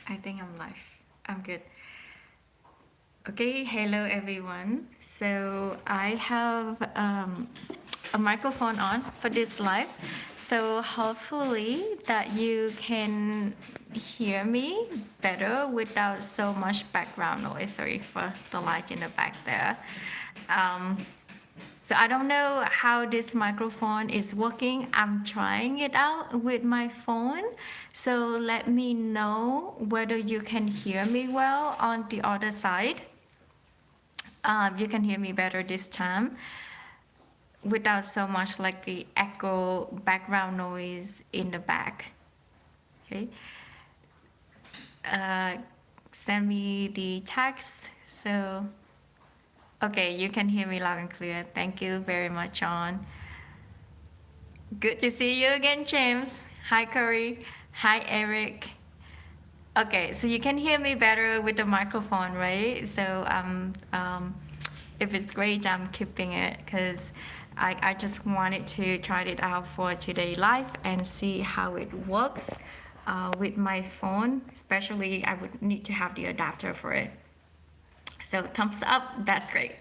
I think I'm live. I'm good. Okay, hello everyone. So I have a microphone on for this live. So hopefully that you can hear me better without so much background noise. Sorry for the light in the back there. Um, so I don't know how this microphone is working. I'm trying it out with my phone. So let me know whether you can hear me well on the other side. You can hear me better this time without so much like the echo background noise in the back. Okay. Uh, Send me the text. So, okay, you can hear me loud and clear. Thank you very much, John. Good to see you again, James. Hi, Curry. Hi, Eric. Okay, so you can hear me better with the microphone, right? So if it's great, I'm keeping it because I just wanted to try it out for today live and see how it works with my phone. Especially, I would need to have the adapter for it. So thumbs up, that's great.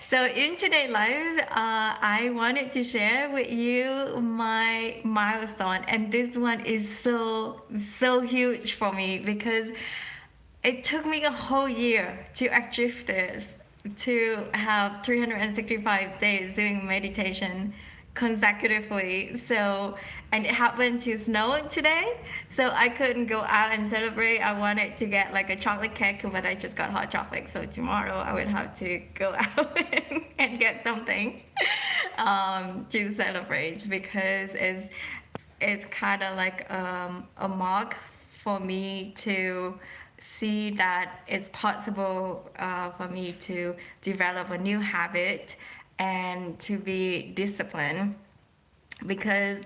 So in today's live, I wanted to share with you my milestone, and this one is so huge for me because it took me a whole year to achieve this, to have 365 days doing meditation consecutively. So, and it happened to snow today, so I couldn't go out and celebrate. I wanted to get like a chocolate cake, but I just got hot chocolate. So tomorrow I would have to go out and get something to celebrate because it's kind of like a mark for me to see that it's possible for me to develop a new habit and to be disciplined because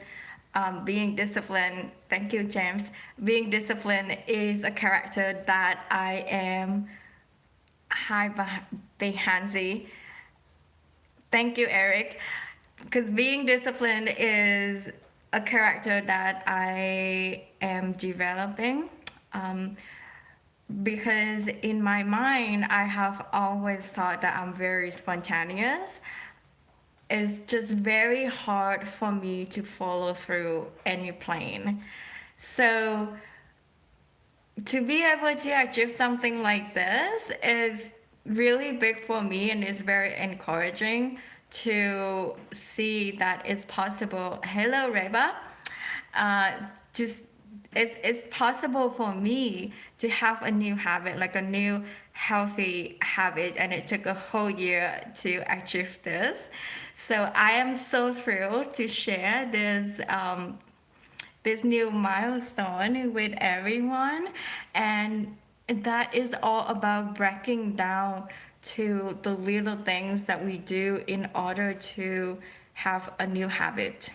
being disciplined, thank you, James, being disciplined is a character that I am high behind. Thank you, Eric, because being disciplined is a character that I am developing. Because in my mind, I have always thought that I'm very spontaneous. It's just very hard for me to follow through any plan. So to be able to achieve something like this is really big for me and it's very encouraging to see that it's possible. Hello, Reba. Uh, to, it's possible for me to have a new habit, like a new healthy habit, and it took a whole year to achieve this. So I am so thrilled to share this new milestone with everyone, and that is all about breaking down to the little things that we do in order to have a new habit,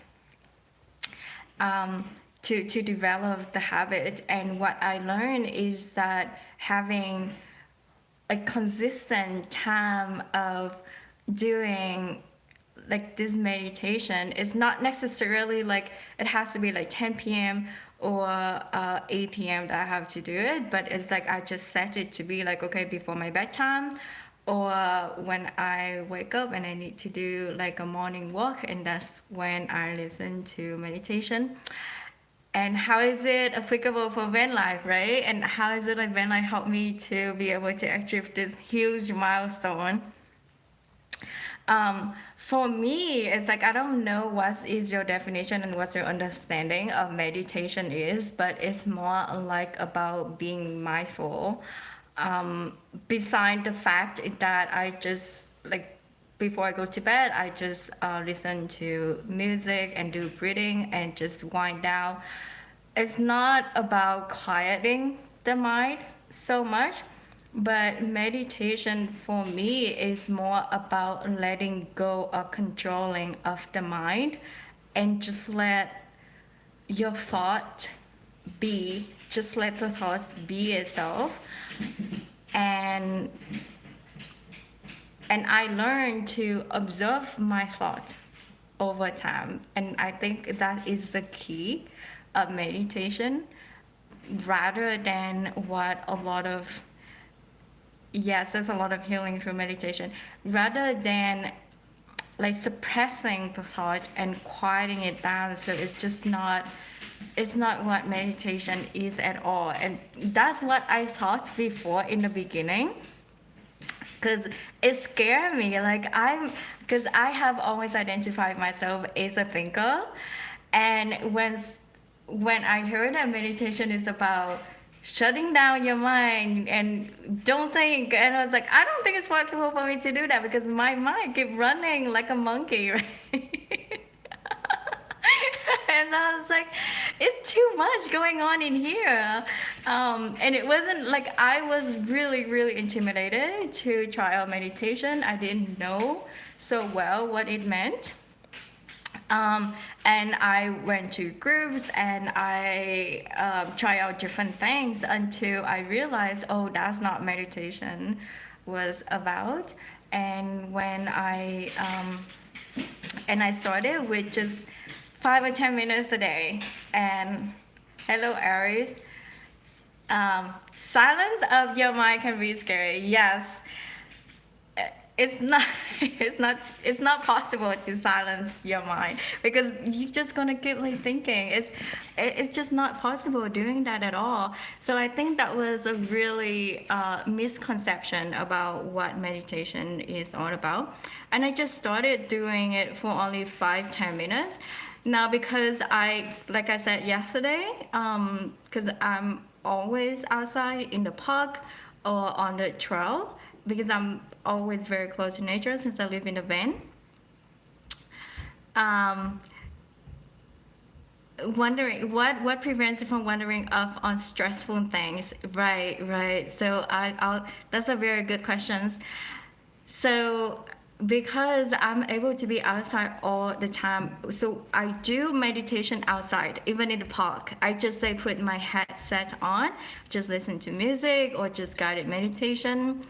to develop the habit. And what I learned is that having a consistent time of doing like this meditation is not necessarily like it has to be like 10 p.m. or 8 p.m. that I have to do it, but it's like I just set it to be like, okay, before my bedtime or when I wake up and I need to do like a morning walk, and that's when I listen to meditation. And how is it applicable for van life, right? And how is it like van life helped me to be able to achieve this huge milestone? For me, it's like I don't know what is your definition and what's your understanding of meditation is, but it's more like about being mindful. Beside the fact that I just like before I go to bed, I just listen to music and do breathing and just wind down. It's not about quieting the mind so much, but meditation for me is more about letting go of controlling of the mind and just let your thought be, just let the thoughts be itself. And I learned to observe my thoughts over time. And I think that is the key of meditation rather than what a lot of, yes, there's a lot of healing through meditation, rather than like suppressing the thought and quieting it down, so it's not what meditation is at all. And that's what I thought before in the beginning, because it scared me. Because I have always identified myself as a thinker, and when I heard that meditation is about shutting down your mind and don't think, and I was like, I don't think it's possible for me to do that because my mind keep running like a monkey, right? And I was like, it's too much going on in here. And it wasn't like I was really, really intimidated to try out meditation. I didn't know so well what it meant. And I went to groups and I try out different things until I realized, oh, that's not meditation was about. And when I started with just 5 or 10 minutes a day. And hello, Aries. Silence of your mind can be scary. Yes, it's not it's not possible to silence your mind because you're just gonna keep like thinking. It's just not possible doing that at all. So I think that was a really misconception about what meditation is all about, and I just started doing it for only 5-10 minutes. Now because like I said yesterday, because I'm always outside in the park or on the trail because I'm always very close to nature since I live in a van. Wondering what prevents you from wandering off on stressful things, right. So I'll that's a very good question. So because I'm able to be outside all the time, so I do meditation outside, even in the park. I just like put my headset on, just listen to music or just guided meditation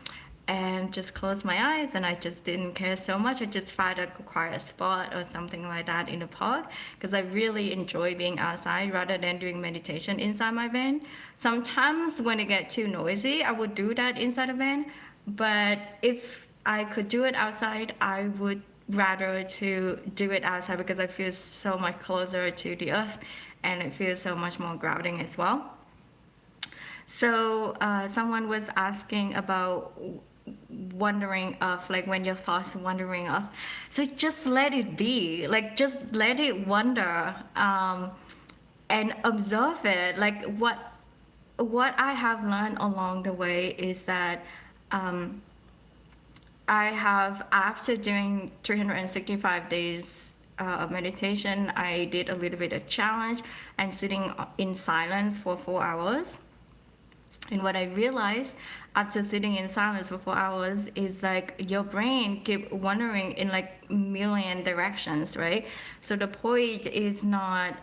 and just close my eyes, and I just didn't care so much. I just find a quiet spot or something like that in the park because I really enjoy being outside rather than doing meditation inside my van. Sometimes when it gets too noisy, I would do that inside a van, but if I could do it outside, I would rather to do it outside because I feel so much closer to the earth and it feels so much more grounding as well. So someone was asking about wandering off, like when your thoughts wandering off, so just let it be, like just let it wander, and observe it. Like what I have learned along the way is that I have, after doing 365 days of meditation, I did a little bit of challenge and sitting in silence for 4 hours. And what I realized after sitting in silence for 4 hours is like your brain keep wandering in like million directions, right? So the point is not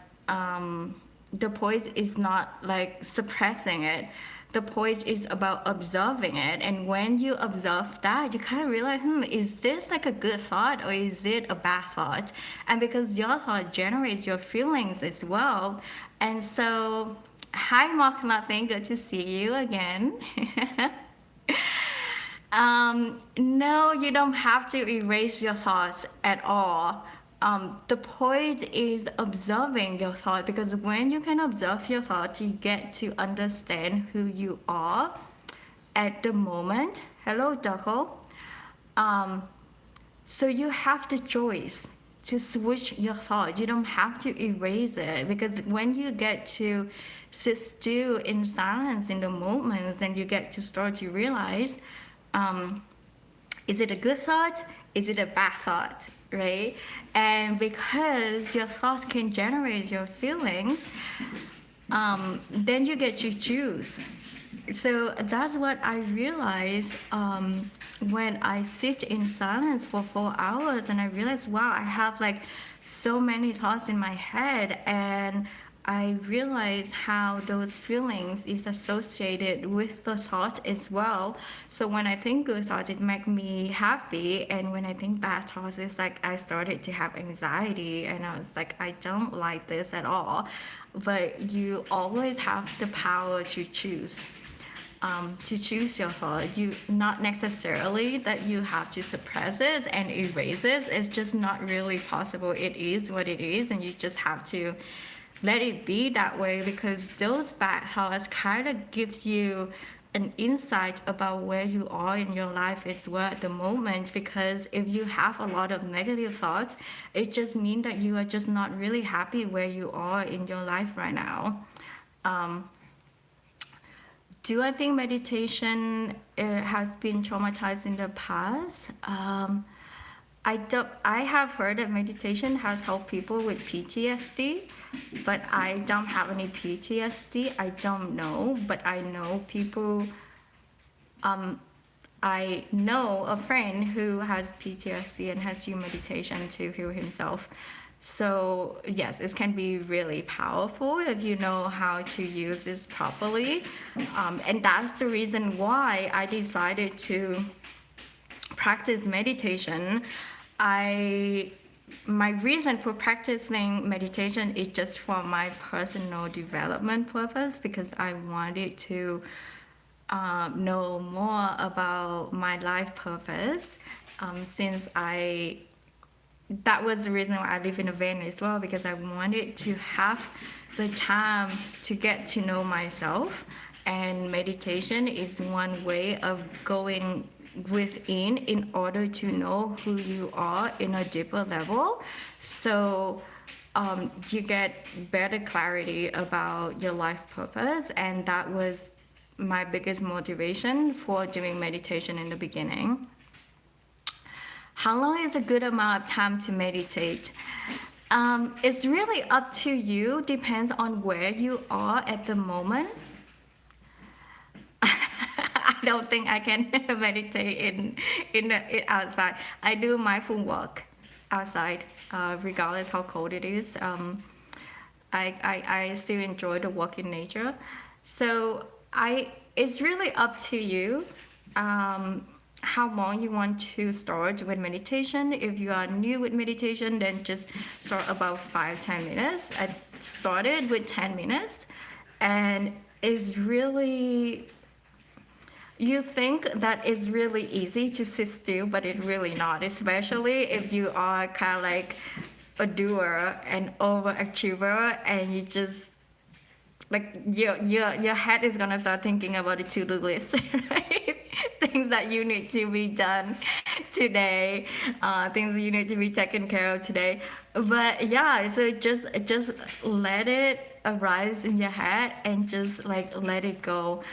like suppressing it. The point is about observing it. And when you observe that, you kind of realize, is this like a good thought or is it a bad thought? And because your thought generates your feelings as well. And so, hi, Mark Nothing, good to see you again. No, you don't have to erase your thoughts at all. The point is observing your thought, because when you can observe your thoughts, you get to understand who you are at the moment. Hello, Daco. So you have the choice to switch your thought. You don't have to erase it, because when you get to sit still in silence in the moments, then you get to start to realize, is it a good thought? Is it a bad thought? Right? And because your thoughts can generate your feelings, then you get to choose. So that's what I realized when I sit in silence for 4 hours, and I realized, wow, I have like so many thoughts in my head, and I realized how those feelings is associated with the thought as well. So when I think good thoughts, it make me happy, and when I think bad thoughts, it's like I started to have anxiety, and I was like, I don't like this at all. But you always have the power to choose your thought. You not necessarily that you have to suppress it and erase it. It's just not really possible. It is what it is, and you just have to let it be that way, because those bad thoughts kind of gives you an insight about where you are in your life as well at the moment. Because if you have a lot of negative thoughts, it just means that you are just not really happy where you are in your life right now. um, do I think meditation has been traumatized in the past? I have heard that meditation has helped people with PTSD, but I don't have any PTSD. I don't know, but I know people. Um, I know a friend who has PTSD and has used meditation to heal himself. So yes, it can be really powerful if you know how to use this properly, and that's the reason why I decided to practice meditation. I My reason for practicing meditation is just for my personal development purpose, because I wanted to know more about my life purpose. Since I That was the reason why I live in a van as well, because I wanted to have the time to get to know myself, and meditation is one way of going within in order to know who you are in a deeper level. So you get better clarity about your life purpose, and that was my biggest motivation for doing meditation in the beginning. How long is a good amount of time to meditate? It's really up to you, depends on where you are at the moment. I don't think I can meditate outside. I do mindful walk outside, regardless how cold it is. I still enjoy the walk in nature. So it's really up to you. How long you want to start with meditation. If you are new with meditation, then just start about 5-10 minutes. I started with 10 minutes, and it's really, you think that it's really easy to sit still, but it's really not, especially if you are kind of like a doer and overachiever, and you just like your head is gonna start thinking about a to-do list, right? Things that you need to be done today, things that you need to be taken care of today. But yeah, so just let it arise in your head and just like let it go.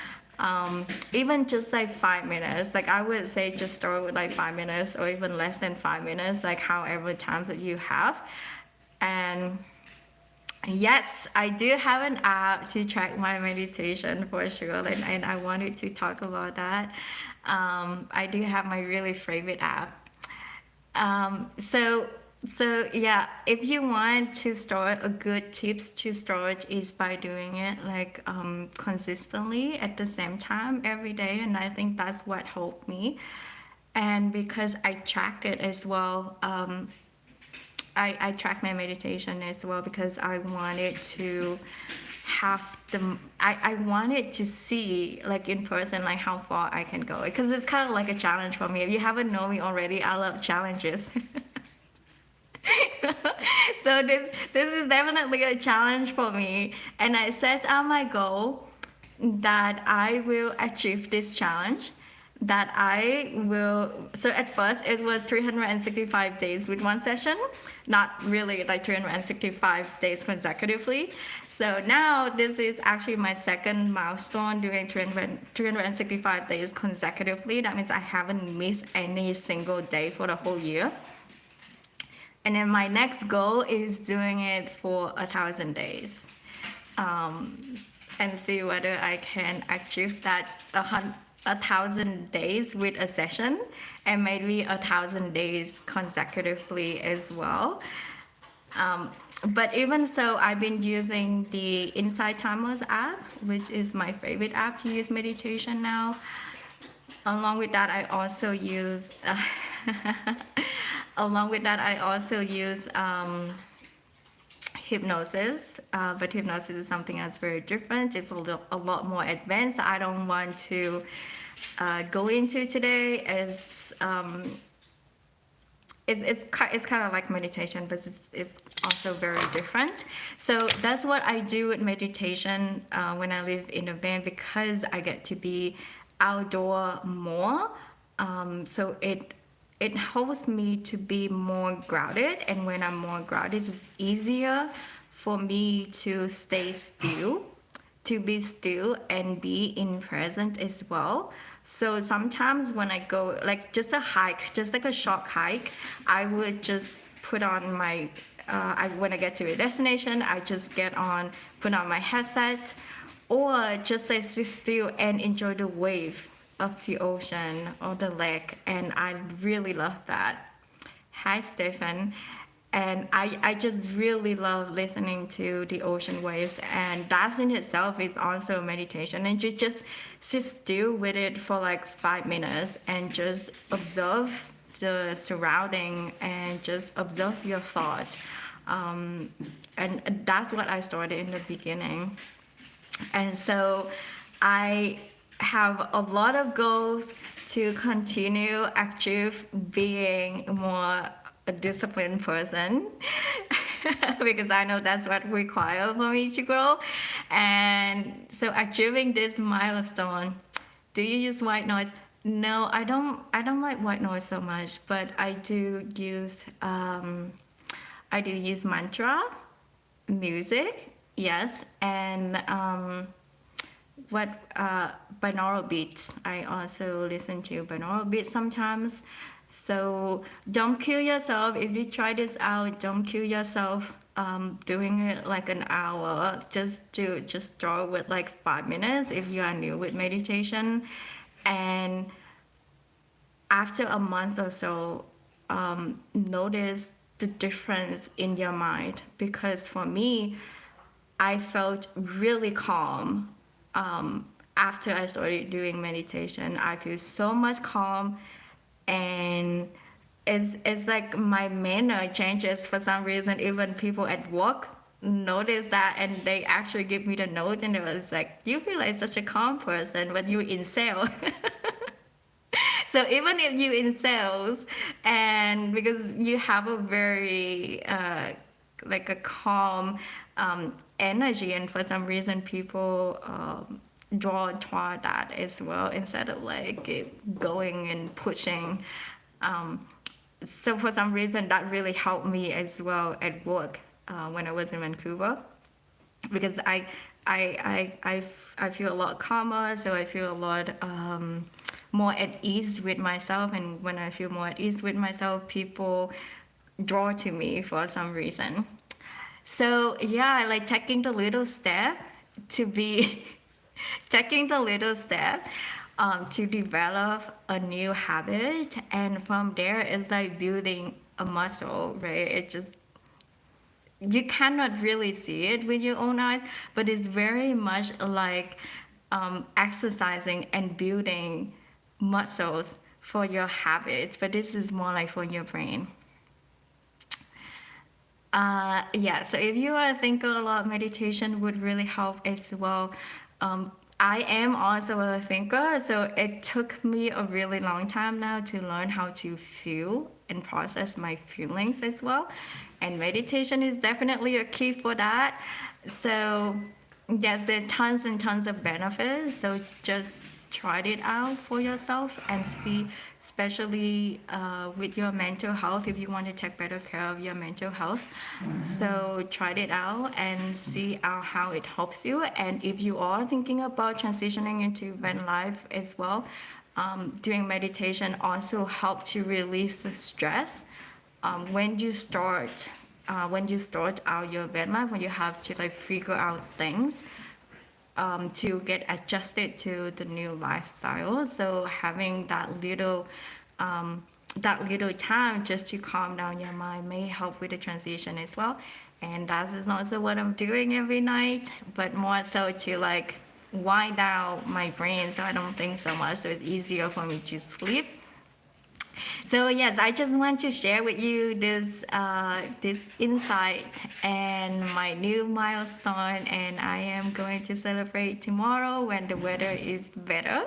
Even just like 5 minutes, like I would say just start with like 5 minutes or even less than 5 minutes, like however times that you have. And yes, I do have an app to track my meditation for sure, and I wanted to talk about that. I do have my really favorite app. So yeah, if you want to start, a good tips to start is by doing it like consistently at the same time every day, and I think that's what helped me. And because I track it as well, I track my meditation as well, because I wanted to have I wanted to see like in person like how far I can go, because it's kind of like a challenge for me. If you haven't known me already, I love challenges. So this is definitely a challenge for me, and I set out my goal that I will achieve this challenge, that I will. So at first it was 365 days with one session, not really like 365 days consecutively. So now this is actually my second milestone, doing 365 days consecutively. That means I haven't missed any single day for the whole year. And then my next goal is doing it for 1,000 days, and see whether I can achieve that 1,000 days with a session, and maybe 1,000 days consecutively as well. But even so, I've been using the Insight Timers app, which is my favorite app to use meditation now. Along with that, I also use. Along with that, I also use hypnosis, but hypnosis is something that's very different. It's a lot more advanced. I don't want to go into today as it's kind of like meditation, but it's also very different. So that's what I do with meditation when I live in a van, because I get to be outdoor more. So it helps me to be more grounded, and when I'm more grounded, it's easier for me to stay still, to be still and be in present as well. So sometimes when I go like just a hike, just like a short hike, I would just put on my when I get to a destination, I just put on my headset, or just say sit still and enjoy the wave of the ocean or the lake, and I really love that. Hi, Stefan. And I just really love listening to the ocean waves, and that in itself is also meditation. And just sit still with it for like 5 minutes and just observe the surrounding and just observe your thought. And that's what I started in the beginning. And so I have a lot of goals to continue achieve being more a disciplined person because I know that's what required for me to grow. And so achieving this milestone, do you use white noise? No, I don't like white noise so much, but I do use mantra music, yes, and what binaural beats. I also listen to binaural beats sometimes. So don't kill yourself if you try this out. Don't kill yourself doing it like an hour. Just start with like 5 minutes if you are new with meditation, and after a month or so, notice the difference in your mind. Because for me, I felt really calm after I started doing meditation. I feel so much calm, and it's like my manner changes for some reason. Even people at work notice that, and they actually give me the note, and it was like, you feel like such a calm person when you're in sales. So even if you in sales, and because you have a very like a calm energy, and for some reason people draw toward that as well, instead of like going and pushing. So for some reason that really helped me as well at work when I was in Vancouver, because I feel a lot calmer, so I feel a lot more at ease with myself. And when I feel more at ease with myself, people draw to me for some reason. So yeah, I like taking the little step to be taking the little step to develop a new habit, and from there it's like building a muscle, right? It just, you cannot really see it with your own eyes, but it's very much like exercising and building muscles for your habits, but this is more like for your brain. Yeah, so if you are a thinker a lot, meditation would really help as well. I am also a thinker, so it took me a really long time now to learn how to feel and process my feelings as well. And meditation is definitely a key for that. So, yes, there's tons and tons of benefits. So, just try it out for yourself and see, especially with your mental health, if you want to take better care of your mental health. So try it out and see how it helps you. And if you are thinking about transitioning into van life as well, doing meditation also help to release the stress. When you start out your van life, when you have to like figure out things to get adjusted to the new lifestyle. So having that little that little time just to calm down your mind may help with the transition as well. And that is also what I'm doing every night, but more so to like wind down my brain so I don't think so much, so it's easier for me to sleep. So yes, I just want to share with you this insight and my new milestone, and I am going to celebrate tomorrow when the weather is better.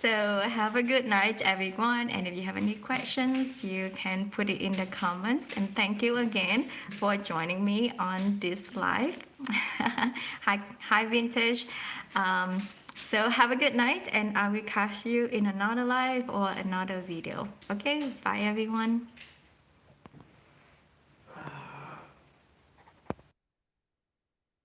So have a good night, everyone. And if you have any questions, you can put it in the comments. And thank you again for joining me on this live. Hi, Vintage. So have a good night, and I will catch you in another live or another video. Okay, bye, everyone.